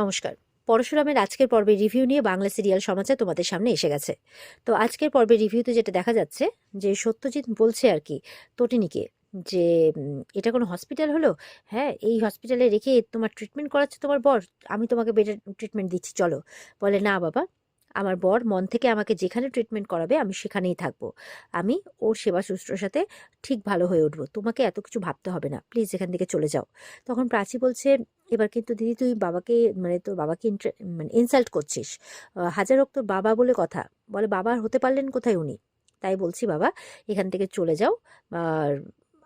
নমস্কার। পরশুরামের আজকের পর্বের রিভিউ নিয়ে বাংলা সিরিয়াল সমাচার তোমাদের সামনে এসে গেছে। তো আজকের পর্বের রিভিউতে যেটা দেখা যাচ্ছে যে সত্যজিৎ বলছে আর কি তটিনীকে যে এটা কোনো হসপিটাল হলো? হ্যাঁ, এই হসপিটালে রেখে তোমার ট্রিটমেন্ট করাচ্ছে তোমার বর। আমি তোমাকে বেটার ট্রিটমেন্ট দিচ্ছি, চলো। বলে, না বাবা, আমার বর মন থেকে আমাকে যেখানে ট্রিটমেন্ট করাবে আমি সেখানেই থাকবো। আমি ওর সেবা শুশ্রূষাতে ঠিক ভালো হয়ে উঠবো। তোমাকে এত কিছু ভাবতে হবে না, প্লিজ এখান থেকে চলে যাও। তখন প্রাচী বলছে, এবার কিন্তু দিদি তুই বাবাকে মানে তোর বাবাকে মানে ইনসাল্ট করছিস। হাজার হোক তোর বাবা বলে কথা। বলে, বাবা হতে পারলেন কোথায় উনি? তাই বলছি বাবা, এখান থেকে চলে যাও। আর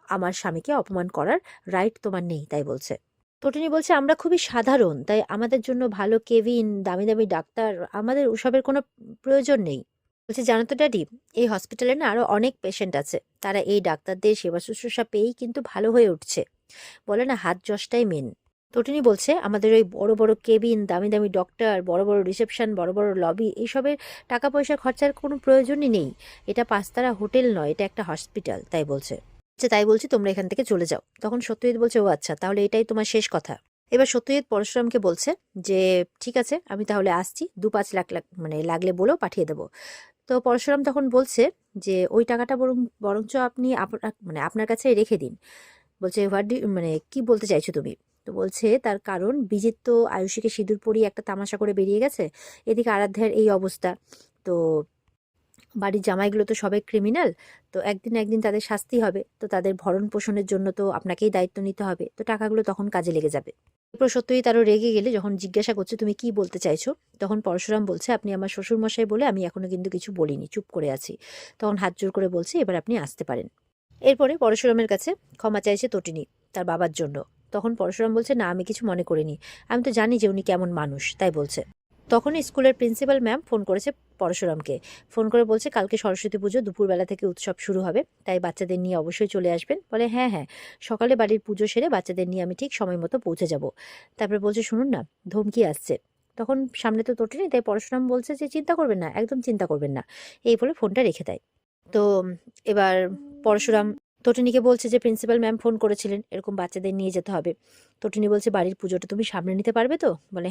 আমার স্বামীকে অপমান করার রাইট তোমার নেই, তাই বলছে। তটিনী বলছে, আমরা খুবই সাধারণ, তাই আমাদের জন্য ভালো কেবিন, দামি দামি ডাক্তার, আমাদের ওসবের কোনো প্রয়োজন নেই। বলছে, জানো তো ড্যাডি, এই হসপিটালে না আরো অনেক পেশেন্ট আছে, তারা এই ডাক্তারদের সেবা শুশ্রূষা পেয়েই কিন্তু ভালো হয়ে উঠছে। বলে না, হাত যশটাই মেন। তটিনী বলছে, আমাদের ওই বড় বড় কেবিন, দামি দামি ডক্টর, বড় বড় রিসেপশন, বড় বড় লবি, এইসবের টাকা পয়সা খরচার কোনো প্রয়োজনই নেই। এটা পাঁচতারা হোটেল নয়, এটা একটা হসপিটাল, তাই বলছে। তাই বলছি তোমরা এখান থেকে চলে যাও। তখন সত্যজিৎ বলছে, ও আচ্ছা, তাহলে এটাই তোমার শেষ কথা? এবার সত্যজিৎ পরশুরামকে বলছে যে ঠিক আছে, আমি তাহলে আসছি, 2-5 লাখ মানে লাগলে বলেও পাঠিয়ে দেবো। তো পরশুরাম তখন বলছে যে ওই টাকাটা বরঞ্চ আপনি মানে আপনার কাছে রেখে দিন। বলছে, মানে কি বলতে চাইছো তুমি? তো বলছে, তার কারণ বিজিত তো আয়ুষীকে সিঁদুর পরিয়ে একটা তামাশা করে বেরিয়ে গেছে, এদিকে আরাধ্যার এই অবস্থা। তো বাড়ির জামাইগুলো তো সবাই ক্রিমিনাল, তো একদিন না একদিন তাদের শাস্তি হবে, তো তাদের ভরণ পোষণের জন্য তো আপনাকেই দায়িত্ব নিতে হবে, তো টাকাগুলো তখন কাজে লেগে যাবে। এরপর সত্যই তারও রেগে গেলে যখন জিজ্ঞাসা করছে তুমি কি বলতে চাইছো, তখন পরশুরাম বলছে, আপনি আমার শ্বশুর মশাই বলে আমি এখনো কিন্তু কিছু বলিনি, চুপ করে আছি। তখন হাত জোর করে বলছে, এবার আপনি আসতে পারেন। এরপরে পরশুরামের কাছে ক্ষমা চাইছে তটিনী তার বাবার জন্য। তখন পরশুরাম বলছে, না, আমি কিছু মনে করিনি, আমি তো জানি যে উনি কেমন মানুষ, তাই বলছে। তখন স্কুলের প্রিন্সিপাল ম্যাম ফোন করেছে পরশুরামকে। ফোন করে বলছে, কালকে সরস্বতী পুজো, দুপুরবেলা থেকে উৎসব শুরু হবে, তাই বাচ্চাদের নিয়ে অবশ্যই চলে আসবেন। বলে, হ্যাঁ হ্যাঁ, সকালে বাড়ির পুজো সেরে বাচ্চাদের নিয়ে আমি ঠিক সময় মতো পৌঁছে যাব। তারপরে বলছে, শুনুন না, ধমকি আসছে। তখন সামনে তো তটিনী, তাই পরশুরাম বলছে যে চিন্তা করবেন না, একদম চিন্তা করবেন না। এই বলে ফোনটা রেখে দেয়। তো এবার পরশুরাম তটিনীকে বলছে যে প্রিন্সিপাল ম্যাম ফোন করেছিলেন, এরকম বাচ্চাদের নিয়ে যেতে হবে। তটিনী বলছে, বাড়ির পুজোটা তুমি সামনে নিতে পারবে তো? বলে,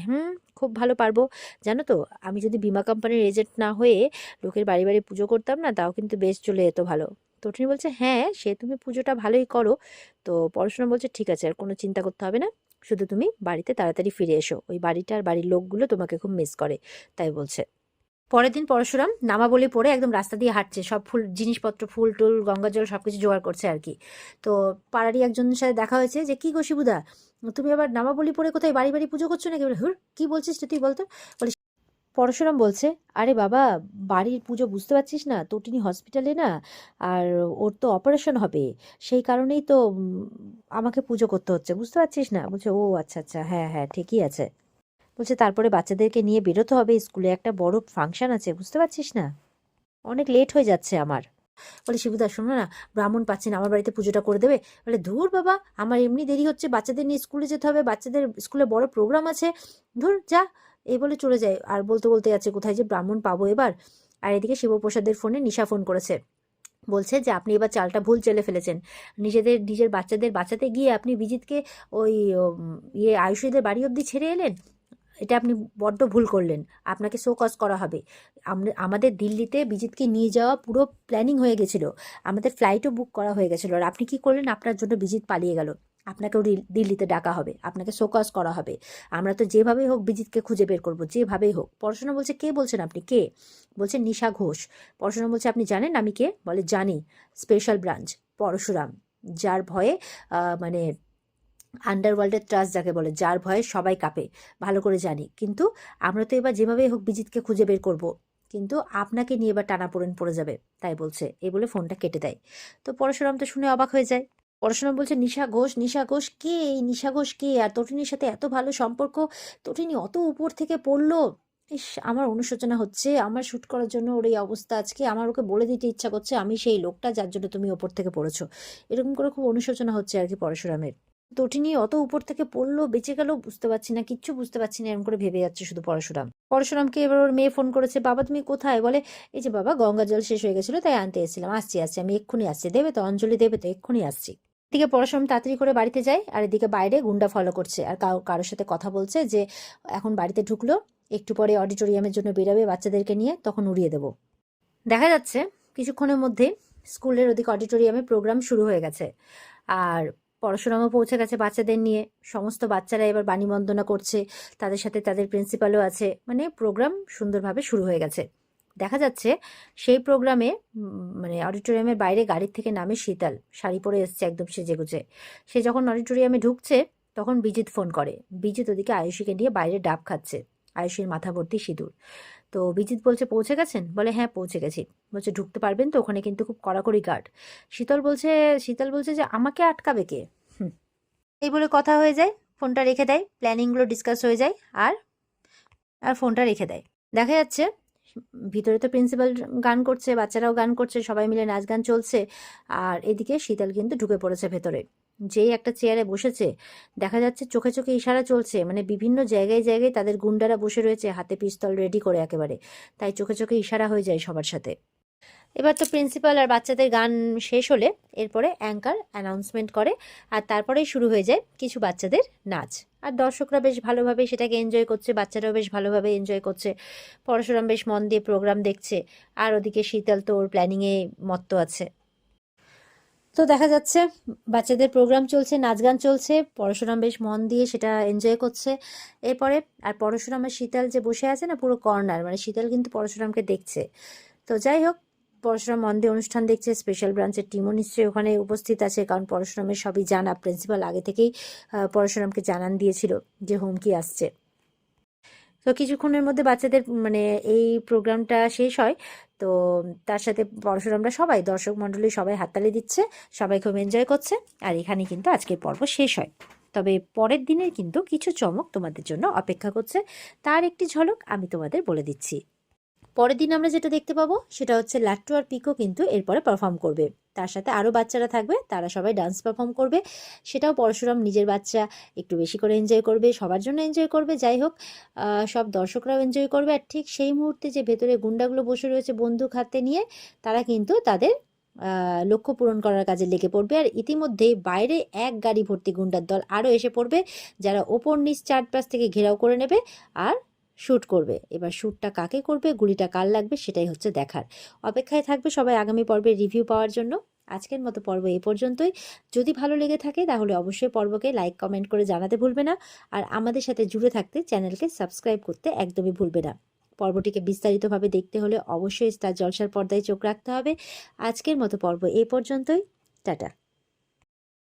খুব ভালো পারবো। জানো তো, আমি যদি বীমা কোম্পানির এজেন্ট না হয়ে লোকের বাড়ি বাড়ি পুজো করতাম না, তাও কিন্তু বেশ চলে যেত ভালো। তটিনী বলছে, হ্যাঁ, সে তুমি পুজোটা ভালোই করো। তো পড়াশোনা বলছে, ঠিক আছে, আর কোনো চিন্তা করতে হবে না, শুধু তুমি বাড়িতে তাড়াতাড়ি ফিরে এসো, ওই বাড়িটা আর বাড়ির লোকগুলো তোমাকে খুব মিস করে, তাই বলছে। পরের দিন পরশুরাম নামাবলি পরে একদম রাস্তা দিয়ে হাঁটছে, সব ফুল জিনিসপত্র, ফুল টুল, গঙ্গা জল সবকিছু জোগাড় করছে আর কি। তো পাড়ারই একজনের সাথে দেখা হয়েছে, যে কি গো শিবুদা, তুমি আবার নামাবলি পরে কোথায় বাড়ি বাড়ি পুজো করছো নাকি? বলে, হুর, কি বলছিস তুই বলতো? বলে, পরশুরাম বলছে, আরে বাবা, বাড়ির পুজো বুঝতে পারছিস না, তটিনী হসপিটালে না, আর ওর তো অপারেশন হবে, সেই কারণেই তো আমাকে পুজো করতে হচ্ছে, বুঝতে পারছিস না? বলছে, ও আচ্ছা আচ্ছা, হ্যাঁ হ্যাঁ, ঠিকই আছে। বলছে, তারপরে বাচ্চাদেরকে নিয়ে বেরোতে হবে, স্কুলে একটা বড় ফাংশন আছে, বুঝতে পারছিস না? অনেক লেট হয়ে যাচ্ছে আমার। বলে, শিবুদা শোনো না, ব্রাহ্মণ পাচ্ছি না, আমার বাড়িতে পুজোটা করে দেবে? বলে, ধুর বাবা, আমার এমনি দেরি হচ্ছে, বাচ্চাদের নিয়ে স্কুলে যেতে হবে, বাচ্চাদের স্কুলে বড় প্রোগ্রাম আছে, ধুর যা। এই বলে চলে যায়, আর বলতে বলতে যাচ্ছে কোথায় যে ব্রাহ্মণ পাবো এবার। আর এদিকে শিবপ্রসাদের ফোনে নিশা ফোন করেছে, বলছে যে আপনি এবার চালটা ভুল চেলে ফেলেছেন, নিজের বাচ্চাদের বাঁচাতে গিয়ে আপনি বিজিতকে ওই আয়ুষীদের বাড়ি অবধি ছেড়ে এলেন, এটা আপনি বড্ড ভুল করলেন, আপনাকে শো কজ করা হবে। আমাদের দিল্লিতে বিজিতকে নিয়ে যাওয়া পুরো প্ল্যানিং হয়ে গেছিল, আমাদের ফ্লাইটও বুক করা হয়ে গেছিলো, আর আপনি কি করলেন? আপনার জন্য বিজিত পালিয়ে গেল, আপনাকেও দিল্লিতে ডাকা হবে, আপনাকে শো কজ করা হবে। আমরা তো যেভাবেই হোক বিজিতকে খুঁজে বের করবো, যেভাবেই হোক। পড়াশোনা বলছে, কে বলছেন আপনি, কে? বলছে, নিশা ঘোষ। পড়াশোনা বলছে, আপনি জানেন আমি কে? বলে, জানি, স্পেশাল ব্রাঞ্চ পরশুরাম, যার ভয়ে মানে আন্ডারওয়ার্ল্ডের ট্রাস্ট যাকে বলে, যার ভয়ে সবাই কাঁপে, ভালো করে জানি। কিন্তু আমরা তো এবার যেভাবেই হোক বিজিতকে খুঁজে বের করব, কিন্তু আপনাকে নিয়ে এবার টানাপোড়েন পড়ে যাবে, তাই বলছে। এই বলে ফোনটা কেটে দেয়। তো পরশুরাম তো শুনে অবাক হয়ে যায়। পরশুরাম বলছে, নিশা ঘোষ, নিশা ঘোষ কে? এই নিশা ঘোষ কে? আর তটিনীর সাথে এত ভালো সম্পর্ক, তটিনী অত উপর থেকে পড়লো। ইস, আমার অনুশোচনা হচ্ছে, আমার শ্যুট করার জন্য ওর এই অবস্থা আজকে, আমার ওকে বলে দিতে ইচ্ছা করছে আমি সেই লোকটা যার জন্য তুমি ওপর থেকে পড়েছো। এরকম করে খুব অনুশোচনা হচ্ছে আর কি পরশুরামের। তটিনী অত উপর থেকে পড়লো, বেঁচে গেল, বুঝতে পারছি না, কিচ্ছু বুঝতে পারছি না, এরকম করে ভেবে যাচ্ছে শুধু পরশুরাম। পরশুরামকে এবার ওর মেয়ে ফোন করেছে, বাবা তুমি কোথায়? বলে, এই যে বাবা, গঙ্গা জল শেষ হয়ে গেছিলো, তাই আনতে এসেছিলাম, আসছি আসছি, আমি এক্ষুনি আসছি। দেবে তো? অঞ্জলি দেবে তো? এক্ষুনি আসছি। এদিকে পরশুরাম তাড়াতাড়ি করে বাড়িতে যায়, আর এদিকে বাইরে গুন্ডা ফলো করছে আর কারোর সাথে কথা বলছে যে এখন বাড়িতে ঢুকলো, একটু পরে অডিটোরিয়ামের জন্য বেরোবে বাচ্চাদেরকে নিয়ে, তখন উড়িয়ে দেবো। দেখা যাচ্ছে কিছুক্ষণের মধ্যে স্কুলের ওদিকে অডিটোরিয়ামে প্রোগ্রাম শুরু হয়ে গেছে, আর পরশুরামও পৌঁছে গেছে বাচ্চাদের নিয়ে। সমস্ত বাচ্চারা এবার বাণী বন্দনা করছে, তাদের সাথে তাদের প্রিন্সিপালও আছে, মানে প্রোগ্রাম সুন্দরভাবে শুরু হয়ে গেছে। দেখা যাচ্ছে সেই প্রোগ্রামে মানে অডিটোরিয়ামের বাইরে গাড়ির থেকে নামে শীতল, শাড়ি পরে এসছে একদম সেজেগুজে। সে যখন অডিটোরিয়ামে ঢুকছে তখন বিজিৎ ফোন করে। বিজিৎ ওদিকে আয়ুষীকে নিয়ে বাইরে ডাব খাচ্ছে, আয়ুষীর মাথা ভর্তি সিঁদুর। তো বিজিৎ বলছে পৌঁছে গেছেন? বলে হ্যাঁ পৌঁছে গেছি। বলছে ঢুকতে পারবেন তো, ওখানে কিন্তু খুব কড়াকড়ি গার্ড। শীতল বলছে যে আমাকে আটকাবে কে? এই বলে কথা হয়ে যায়, ফোনটা রেখে দেয়, প্ল্যানিংগুলো ডিসকাস হয়ে যায়, আর আর ফোনটা রেখে দেয়। দেখা যাচ্ছে ভিতরে তো প্রিন্সিপাল গান করছে, বাচ্চারাও গান করছে, সবাই মিলে নাচ গান চলছে, আর এদিকে শীতল কিন্তু ঢুকে পড়েছে ভেতরে। যেই একটা চেয়ারে বসেছে, দেখা যাচ্ছে চোখে চোখে ইশারা চলছে, মানে বিভিন্ন জায়গায় জায়গায় তাদের গুন্ডারা বসে রয়েছে হাতে পিস্তল রেডি করে একেবারে, তাই চোখে চোখে ইশারা হয়ে যায় সবার সাথে। এবার তো প্রিন্সিপাল আর বাচ্চাদের গান শেষ হলে এরপরে অ্যাঙ্কার অ্যানাউন্সমেন্ট করে, আর তারপরেই শুরু হয়ে যায় কিছু বাচ্চাদের নাচ। আর দর্শকরা বেশ ভালোভাবে সেটাকে এনজয় করছে, বাচ্চারাও বেশ ভালোভাবে এনজয় করছে। পরশুরাম বেশ মন দিয়ে প্রোগ্রাম দেখছে, আর ওদিকে শীতল তো ওর প্ল্যানিংয়ে মত্ত আছে। তো দেখা যাচ্ছে বাচ্চাদের প্রোগ্রাম চলছে, নাচ গান চলছে, পরশুরাম বেশ মন দিয়ে সেটা এনজয় করছে। এরপরে আর পরশুরামের শীতল যে বসে আছে না পুরো কর্নার, মানে শীতল কিন্তু পরশুরামকে দেখছে। তো যাই হোক, পরশুরাম মন দিয়ে অনুষ্ঠান দেখছে, স্পেশাল ব্রাঞ্চের টিমও নিশ্চয়ই ওখানে উপস্থিত আছে, কারণ পরশুরামের সবই জানা, প্রিন্সিপাল আগে থেকেই পরশুরামকে জানান দিয়েছিল যে হুমকি আসছে। তো কিছুক্ষণের মধ্যে বাচ্চাদের মানে এই প্রোগ্রামটা শেষ হয়। তো তার সাথে পরশুরামরা সবাই দর্শক মণ্ডলী সবাই হাততালি দিচ্ছে, সবাই খুব এনজয় করছে, আর এখানে কিন্তু আজকের পর্ব শেষ হয়। তবে পরের দিনের কিন্তু কিছু চমক তোমাদের জন্য অপেক্ষা করছে, তার একটি ঝলক আমি তোমাদের বলে দিচ্ছি। পরের দিন আমরা যেটা দেখতে পাবো সেটা হচ্ছে লাট্টু আর পিকো কিন্তু এরপরে পারফর্ম করবে, তার সাথে আরও বাচ্চারা থাকবে, তারা সবাই ডান্স পারফর্ম করবে। সেটাও পরশুরাম নিজের বাচ্চা একটু বেশি করে এনজয় করবে, সবার জন্য এনজয় করবে। যাই হোক, সব দর্শকরাও এনজয় করবে। আর ঠিক সেই মুহূর্তে যে ভেতরে গুন্ডাগুলো বসে রয়েছে বন্দুক হাতে নিয়ে, তারা কিন্তু তাদের লক্ষ্য পূরণ করার কাজে লেগে পড়বে। আর ইতিমধ্যেই বাইরে এক গাড়ি ভর্তি গুন্ডার দল আরও এসে পড়বে, যারা ওপর নিচ চারপাশ থেকে ঘেরাও করে নেবে আর শ্যুট করবে। এবার শ্যুটটা কাকে করবে, গুলিটা কার লাগবে, সেটাই হচ্ছে দেখার। অপেক্ষায় থাকবে সবাই আগামী পর্বের রিভিউ পাওয়ার জন্য। আজকের মতো পর্ব এই পর্যন্তই। যদি ভালো লেগে থাকে তাহলে অবশ্যই পর্বকে লাইক কমেন্ট করে জানাতে ভুলবে না, আর আমাদের সাথে জুড়ে থাকতে চ্যানেলকে সাবস্ক্রাইব করতে একদমই ভুলবে না। পর্বটিকে বিস্তারিতভাবে দেখতে হলে অবশ্যই স্টার জলসার পর্দায় চোখ রাখতে হবে। আজকের মতো পর্ব এই পর্যন্তই। টাটা।